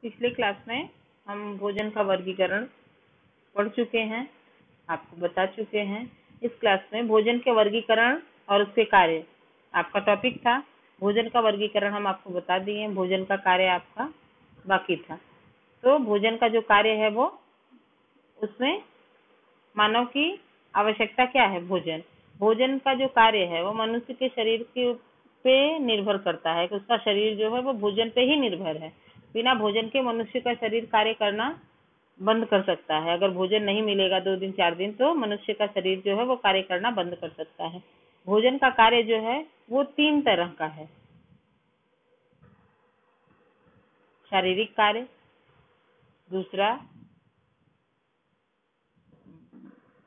पिछले क्लास में हम भोजन का वर्गीकरण पढ़ चुके हैं, आपको बता चुके हैं। इस क्लास में भोजन के वर्गीकरण और उसके कार्य आपका टॉपिक था। भोजन का वर्गीकरण हम आपको बता दिए, भोजन का कार्य आपका बाकी था। तो भोजन का जो कार्य है वो उसमें मानव की आवश्यकता क्या है। भोजन का जो कार्य है वो मनुष्य के शरीर के पे निर्भर करता है कि उसका शरीर जो है वो भोजन पे ही निर्भर है। बिना भोजन के मनुष्य का शरीर कार्य करना बंद कर सकता है। अगर भोजन नहीं मिलेगा 2 दिन 4 दिन तो मनुष्य का शरीर जो है वो कार्य करना बंद कर सकता है। भोजन का कार्य जो है वो 3 तरह का है। शारीरिक कार्य, दूसरा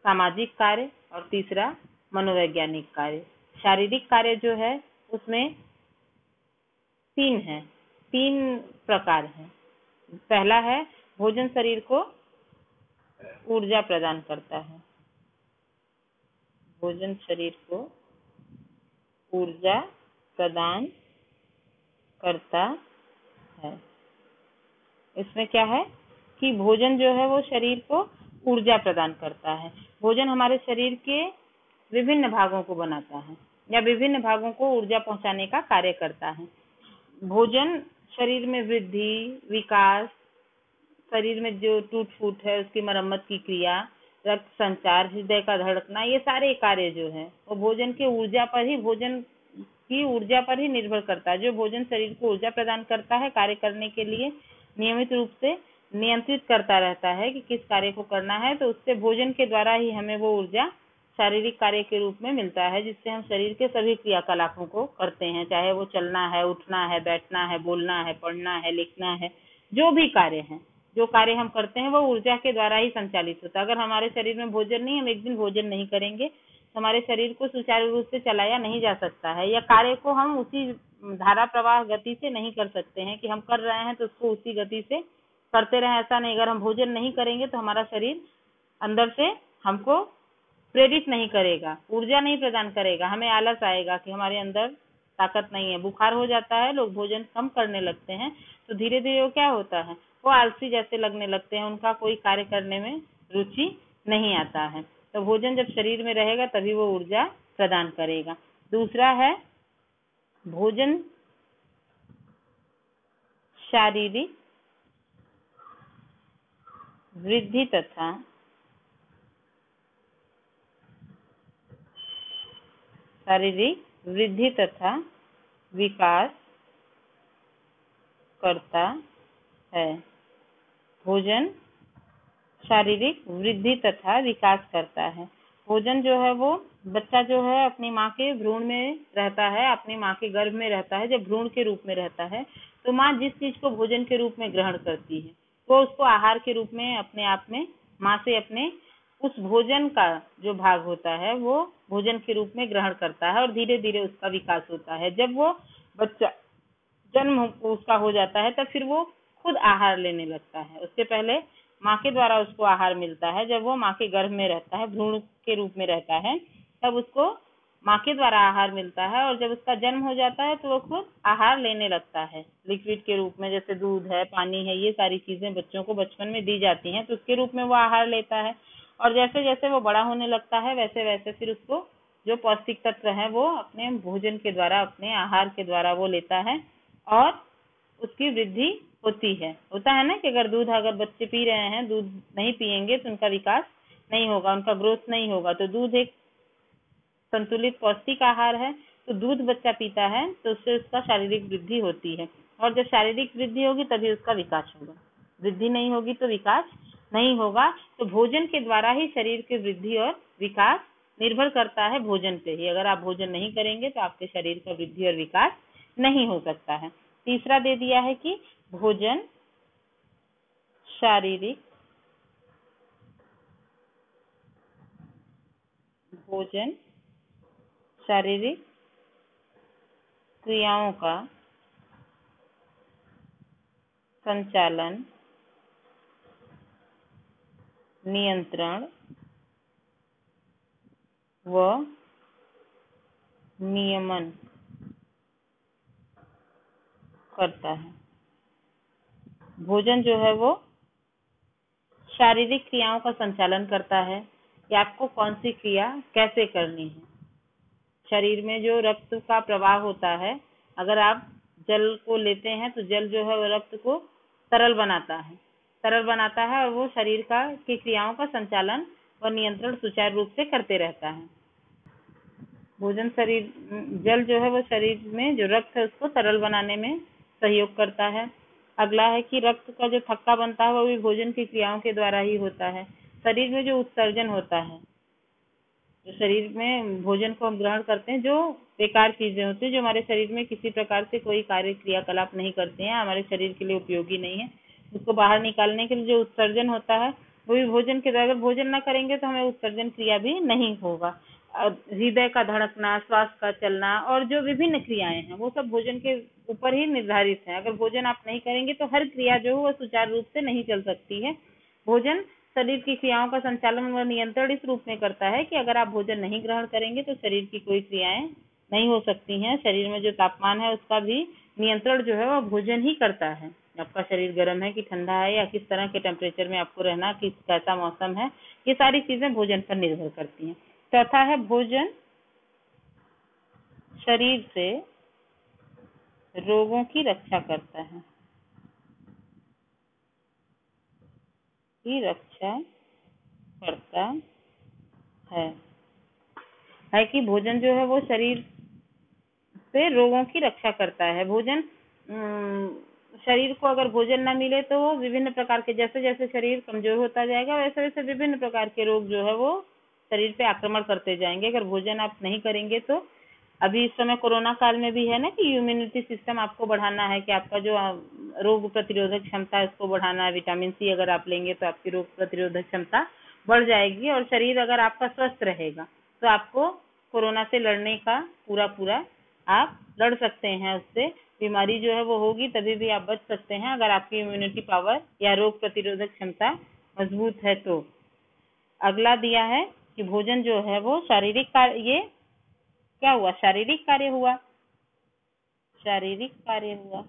सामाजिक कार्य और तीसरा मनोवैज्ञानिक कार्य। शारीरिक कार्य जो है उसमें 3 प्रकार हैं। पहला है भोजन शरीर को ऊर्जा प्रदान करता है। भोजन शरीर को ऊर्जा प्रदान करता है। इसमें क्या है कि भोजन जो है वो शरीर को ऊर्जा प्रदान करता है। भोजन हमारे शरीर के विभिन्न भागों को बनाता है या विभिन्न भागों को ऊर्जा पहुंचाने का कार्य करता है। भोजन शरीर में वृद्धि, विकास, शरीर में जो टूट फूट है उसकी मरम्मत की क्रिया, रक्त संचार, हृदय का धड़कना, ये सारे कार्य जो है वो भोजन की ऊर्जा पर ही निर्भर करता है। जो भोजन शरीर को ऊर्जा प्रदान करता है, कार्य करने के लिए नियमित रूप से नियंत्रित करता रहता है कि किस कार्य को करना है, तो उससे भोजन के द्वारा ही हमें वो ऊर्जा शारीरिक कार्य के रूप में मिलता है, जिससे हम शरीर के सभी क्रियाकलापों को करते हैं। चाहे वो चलना है, उठना है, बैठना है, बोलना है, पढ़ना है, लिखना है, जो भी कार्य है, जो कार्य हम करते हैं वो ऊर्जा के द्वारा ही संचालित होता है। अगर हमारे शरीर में भोजन नहीं, हम एक दिन भोजन नहीं करेंगे, हमारे शरीर को सुचारू रूप से चलाया नहीं जा सकता है, या कार्य को हम उसी धारा प्रवाह गति से नहीं कर सकते हैं कि हम कर रहे हैं तो उसको उसी गति से करते रहें, ऐसा नहीं। अगर हम भोजन नहीं करेंगे तो हमारा शरीर अंदर से हमको प्रेरित नहीं करेगा, ऊर्जा नहीं प्रदान करेगा, हमें आलस आएगा कि हमारे अंदर ताकत नहीं है, बुखार हो जाता है, लोग भोजन कम करने लगते हैं तो धीरे धीरे वो क्या होता है, वो आलसी जैसे लगने लगते हैं, उनका कोई कार्य करने में रुचि नहीं आता है। तो भोजन जब शरीर में रहेगा तभी वो ऊर्जा प्रदान करेगा। दूसरा है भोजन शारीरिक वृद्धि तथा विकास करता है। भोजन शारीरिक वृद्धि तथा विकास करता है। भोजन जो है वो बच्चा जो है अपनी माँ के भ्रूण में रहता है, अपनी माँ के गर्भ में रहता है। जब भ्रूण के रूप में रहता है तो माँ जिस चीज को भोजन के रूप में ग्रहण करती है वो उसको आहार के रूप में अपने आप में माँ से अपने उस भोजन का जो भाग होता है वो भोजन के रूप में ग्रहण करता है और धीरे धीरे उसका विकास होता है। जब वो बच्चा जन्म उसका हो जाता है तब फिर वो खुद आहार लेने लगता है। उससे पहले माँ के द्वारा उसको आहार मिलता है। जब वो माँ के गर्भ में रहता है, भ्रूण के रूप में रहता है, तब उसको माँ के द्वारा आहार मिलता है और जब उसका जन्म हो जाता है तो वो खुद आहार लेने लगता है लिक्विड के रूप में। जैसे दूध है, पानी है, ये सारी चीजें बच्चों को बचपन में दी जाती हैं तो उसके रूप में वो आहार लेता है। और जैसे जैसे वो बड़ा होने लगता है वैसे वैसे फिर उसको जो पौष्टिक तत्व है वो अपने भोजन के द्वारा, अपने आहार के द्वारा वो लेता है और उसकी वृद्धि होता है ना कि अगर बच्चे पी रहे हैं, दूध नहीं पिएंगे तो उनका विकास नहीं होगा, उनका ग्रोथ नहीं होगा। तो दूध एक संतुलित पौष्टिक आहार है, तो दूध बच्चा पीता है तो उससे उसका शारीरिक वृद्धि होती है और जब शारीरिक वृद्धि होगी तभी उसका विकास होगा। वृद्धि नहीं होगी तो विकास नहीं होगा। तो भोजन के द्वारा ही शरीर की वृद्धि और विकास निर्भर करता है भोजन पे ही। अगर आप भोजन नहीं करेंगे तो आपके शरीर का वृद्धि और विकास नहीं हो सकता है। तीसरा दे दिया है कि भोजन शारीरिक क्रियाओं का संचालन, नियंत्रण व नियमन करता है। भोजन जो है वो शारीरिक क्रियाओं का संचालन करता है कि आपको कौन सी क्रिया कैसे करनी है। शरीर में जो रक्त का प्रवाह होता है, अगर आप जल को लेते हैं तो जल जो है वो रक्त को तरल बनाता है और वो शरीर का की क्रियाओं का संचालन और नियंत्रण सुचारू रूप से करते रहता है। भोजन शरीर जल जो है वो शरीर में जो रक्त है उसको तरल बनाने में सहयोग करता है। अगला है कि रक्त का जो थक्का बनता है वो भी भोजन की क्रियाओं के द्वारा ही होता है। शरीर में जो उत्सर्जन होता है, जो शरीर में भोजन को हम ग्रहण करते हैं, जो बेकार चीजें होती हैं जो हमारे शरीर में किसी प्रकार से कोई कार्य क्रियाकलाप नहीं करते हैं, हमारे शरीर के लिए उपयोगी नहीं है, उसको बाहर निकालने के लिए जो उत्सर्जन होता है वो भी भोजन के द्वारा। अगर भोजन न करेंगे तो हमें उत्सर्जन क्रिया भी नहीं होगा। हृदय का धड़कना, श्वास का चलना और जो विभिन्न क्रियाएं हैं वो सब भोजन के ऊपर ही निर्धारित है। अगर भोजन आप नहीं करेंगे तो हर क्रिया जो है वो सुचारू रूप से नहीं चल सकती है। भोजन शरीर की क्रियाओं का संचालन व नियंत्रण इस रूप में करता है कि अगर आप भोजन नहीं ग्रहण करेंगे तो शरीर की कोई क्रियाएं नहीं हो सकती हैं। शरीर में जो तापमान है उसका भी नियंत्रण जो है वो भोजन ही करता है। आपका शरीर गर्म है कि ठंडा है या किस तरह के टेम्परेचर में आपको रहना, किस कैसा मौसम है, ये सारी चीजें भोजन पर निर्भर करती हैं। चौथा है भोजन शरीर से रोगों की रक्षा करता है, की रक्षा करता है कि भोजन जो है वो शरीर से रोगों की रक्षा करता है। भोजन शरीर को अगर भोजन ना मिले तो वो विभिन्न प्रकार के, जैसे जैसे शरीर कमजोर होता जाएगा वैसे वैसे विभिन्न प्रकार के रोग जो है वो शरीर पे आक्रमण करते जाएंगे अगर भोजन आप नहीं करेंगे तो। अभी इस समय कोरोना काल में भी है ना कि इम्यूनिटी सिस्टम आपको बढ़ाना है, कि आपका जो रोग प्रतिरोधक क्षमता है उसको बढ़ाना है। विटामिन सी अगर आप लेंगे तो आपकी रोग प्रतिरोधक क्षमता बढ़ जाएगी और शरीर अगर आपका स्वस्थ रहेगा तो आपको कोरोना से लड़ने का पूरा आप लड़ सकते हैं। उससे बीमारी जो है वो होगी तभी भी आप बच सकते हैं अगर आपकी इम्यूनिटी पावर या रोग प्रतिरोधक क्षमता मजबूत है तो। अगला दिया है कि भोजन जो है वो शारीरिक कार्य, ये क्या हुआ, शारीरिक कार्य हुआ, शारीरिक कार्य हुआ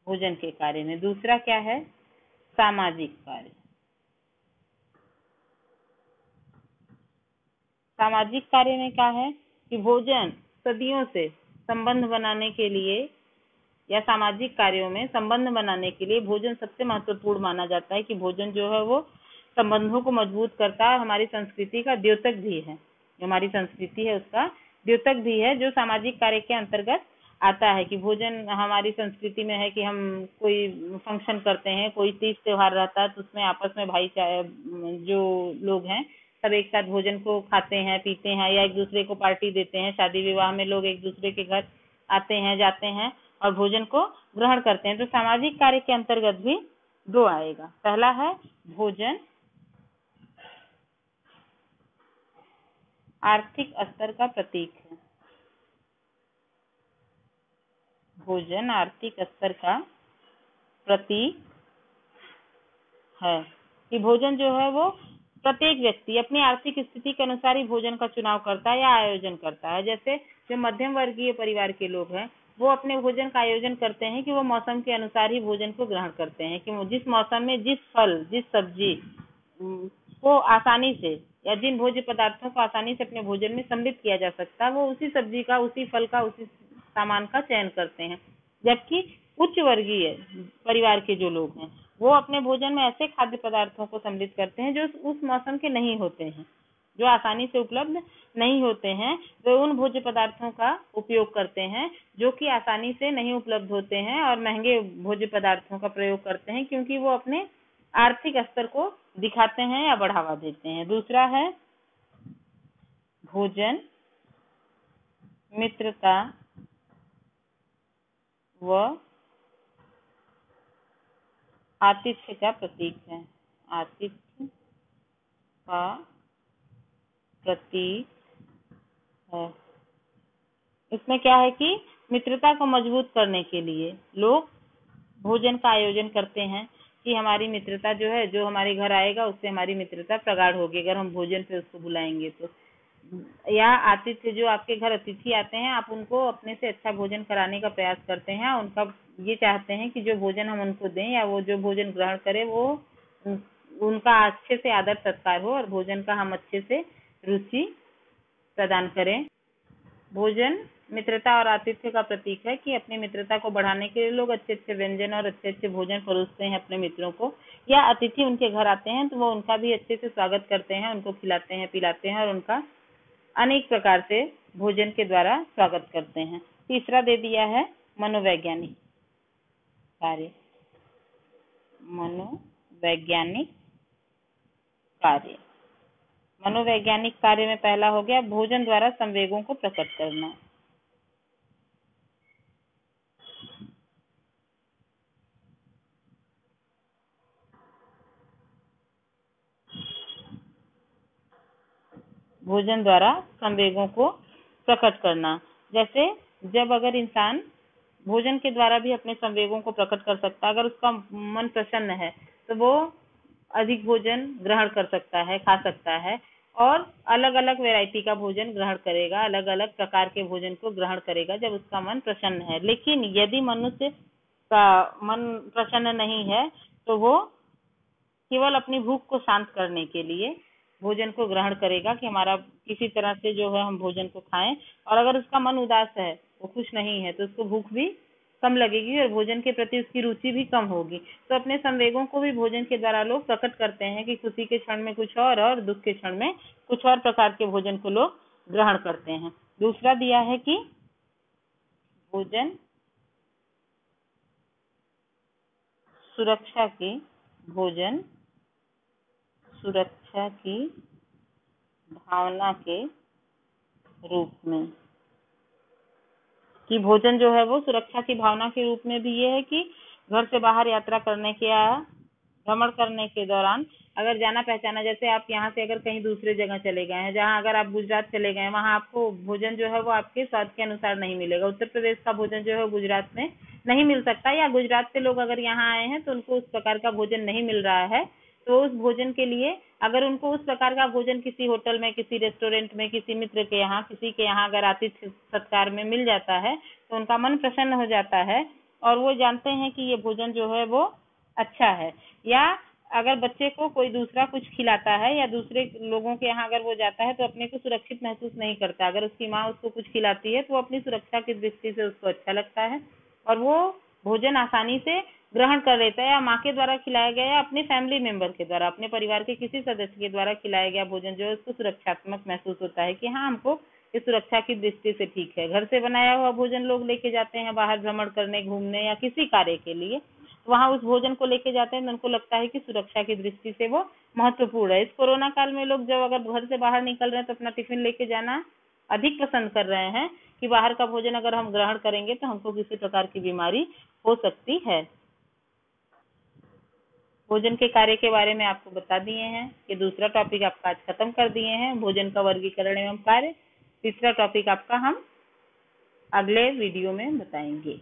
भोजन के कार्य में। दूसरा क्या है, सामाजिक कार्य। सामाजिक कार्य में क्या है कि भोजन सदियों से संबंध बनाने के लिए या सामाजिक कार्यों में संबंध बनाने के लिए भोजन सबसे महत्वपूर्ण माना जाता है। कि भोजन जो है वो संबंधों को मजबूत करता है, हमारी संस्कृति का द्योतक भी है। जो हमारी संस्कृति है उसका द्योतक भी है, जो सामाजिक कार्य के अंतर्गत आता है। कि भोजन हमारी संस्कृति में है कि हम कोई फंक्शन करते हैं, कोई तीज त्योहार रहता है तो उसमें आपस में भाईचारा जो लोग हैं सब एक साथ भोजन को खाते हैं पीते हैं या एक दूसरे को पार्टी देते हैं। शादी विवाह में लोग एक दूसरे के घर आते हैं जाते हैं और भोजन को ग्रहण करते हैं। तो सामाजिक कार्य के अंतर्गत भी दो आएगा। पहला है भोजन आर्थिक स्तर का प्रतीक है। भोजन आर्थिक स्तर का प्रतीक है कि भोजन जो है वो प्रत्येक व्यक्ति अपनी आर्थिक स्थिति के अनुसार ही भोजन का चुनाव करता है या आयोजन करता है। जैसे जो मध्यम वर्गीय परिवार के लोग हैं वो अपने भोजन का आयोजन करते हैं कि वो मौसम के अनुसार ही भोजन को ग्रहण करते हैं। कि जिस मौसम में जिस फल जिस सब्जी को आसानी से या जिन भोज्य पदार्थों को आसानी से अपने भोजन में सम्मिलित किया जा सकता है वो उसी सब्जी का, उसी फल का, उसी सामान का चयन करते हैं। जबकि उच्च वर्गीय परिवार के जो लोग हैं वो अपने भोजन में ऐसे खाद्य पदार्थों को सम्मिलित करते हैं जो उस मौसम के नहीं होते हैं, जो आसानी से उपलब्ध नहीं होते हैं। वे उन भोज्य पदार्थों का उपयोग करते हैं जो कि आसानी से नहीं उपलब्ध होते हैं और महंगे भोज्य पदार्थों का प्रयोग करते हैं, क्योंकि वो अपने आर्थिक स्तर को दिखाते हैं या बढ़ावा देते हैं। दूसरा है भोजन मित्रता व आतिथ्य का प्रतीक है। आतिथ्य का प्रतीक है। इसमें क्या है कि मित्रता को मजबूत करने के लिए लोग भोजन का आयोजन करते हैं कि हमारी मित्रता जो है, जो हमारे घर आएगा उससे हमारी मित्रता प्रगाढ़ होगी अगर हम भोजन पे उसको बुलाएंगे तो। या आतिथ्य, जो आपके घर अतिथि आते हैं आप उनको अपने से अच्छा भोजन कराने का प्रयास करते हैं, उनका ये चाहते हैं कि जो भोजन हम उनको दें या वो जो भोजन ग्रहण करे वो उनका अच्छे से आदर सत्कार हो और भोजन का हम अच्छे से रुचि प्रदान करें। भोजन मित्रता और आतिथ्य का प्रतीक है कि अपनी मित्रता को बढ़ाने के लिए लोग अच्छे अच्छे व्यंजन और अच्छे अच्छे भोजन परोसते हैं अपने मित्रों को, या अतिथि उनके घर आते हैं तो वो उनका भी अच्छे से स्वागत करते हैं, उनको खिलाते हैं पिलाते हैं और उनका अनेक प्रकार से भोजन के द्वारा स्वागत करते हैं। तीसरा दे दिया है मनोवैज्ञानिक कार्य। मनोवैज्ञानिक कार्य, मनोवैज्ञानिक कार्य में पहला हो गया भोजन द्वारा संवेगों को प्रकट करना। भोजन द्वारा संवेगों को प्रकट करना, जैसे जब अगर इंसान भोजन के द्वारा भी अपने संवेगों को प्रकट कर सकता है, अगर उसका मन प्रसन्न है तो वो अधिक भोजन ग्रहण कर सकता है, खा सकता है और अलग अलग वैरायटी का भोजन ग्रहण करेगा, अलग अलग प्रकार के भोजन को ग्रहण करेगा जब उसका मन प्रसन्न है। लेकिन यदि मनुष्य का मन प्रसन्न नहीं है तो वो केवल अपनी भूख को शांत करने के लिए भोजन को ग्रहण करेगा कि हमारा किसी तरह से जो है हम भोजन को खाएं, और अगर उसका मन उदास है, वो खुश नहीं है, तो उसको भूख भी कम लगेगी और भोजन के प्रति उसकी रुचि भी कम होगी। तो अपने संवेगों को भी भोजन के द्वारा लोग प्रकट करते हैं कि खुशी के क्षण में कुछ और दुख के क्षण में कुछ और प्रकार के भोजन को लोग ग्रहण करते हैं। दूसरा दिया है कि भोजन सुरक्षा की, भोजन सुरक्षा की भावना के रूप में, कि भोजन जो है वो सुरक्षा की भावना के रूप में भी ये है कि घर से बाहर यात्रा करने के या भ्रमण करने के दौरान अगर जाना पहचाना, जैसे आप यहाँ से अगर कहीं दूसरे जगह चले गए हैं, जहाँ अगर आप गुजरात चले गए हैं, वहाँ आपको भोजन जो है वो आपके स्वाद के अनुसार नहीं मिलेगा। उत्तर प्रदेश का भोजन जो है गुजरात में नहीं मिल सकता, या गुजरात से लोग अगर यहाँ आए हैं तो उनको उस प्रकार का भोजन नहीं मिल रहा है, तो उस भोजन के लिए अगर उनको उस प्रकार का भोजन किसी होटल में, किसी रेस्टोरेंट में, किसी मित्र के यहाँ, किसी के यहाँ अगर आतिथ्य सत्कार में मिल जाता है तो उनका मन प्रसन्न हो जाता है और वो जानते हैं कि ये भोजन जो है वो अच्छा है। या अगर बच्चे को कोई दूसरा कुछ खिलाता है या दूसरे लोगों के यहाँ अगर वो जाता है तो अपने को सुरक्षित महसूस नहीं करता। अगर उसकी माँ उसको कुछ खिलाती है तो वो अपनी सुरक्षा की दृष्टि से उसको अच्छा लगता है और वो भोजन आसानी से ग्रहण कर लेता है, या माँ के द्वारा खिलाया गया या अपने फैमिली मेंबर के द्वारा, अपने परिवार के किसी सदस्य के द्वारा खिलाया गया भोजन जो है उसको सुरक्षात्मक महसूस होता है कि हाँ, हमको इस सुरक्षा की दृष्टि से ठीक है। घर से बनाया हुआ भोजन लोग लेके जाते हैं बाहर भ्रमण करने, घूमने या किसी कार्य के लिए, वहां उस भोजन को लेके जाते हैं तो उनको लगता है कि सुरक्षा की दृष्टि से वो महत्वपूर्ण है। इस कोरोना काल में लोग जब अगर घर से बाहर निकल रहे हैं तो अपना टिफिन लेके जाना अधिक पसंद कर रहे हैं कि बाहर का भोजन अगर हम ग्रहण करेंगे तो हमको किसी प्रकार की बीमारी हो सकती है। भोजन के कार्य के बारे में आपको बता दिए हैं। ये दूसरा टॉपिक आपका आज खत्म कर दिए हैं, भोजन का वर्गीकरण एवं कार्य। तीसरा टॉपिक आपका हम अगले वीडियो में बताएंगे।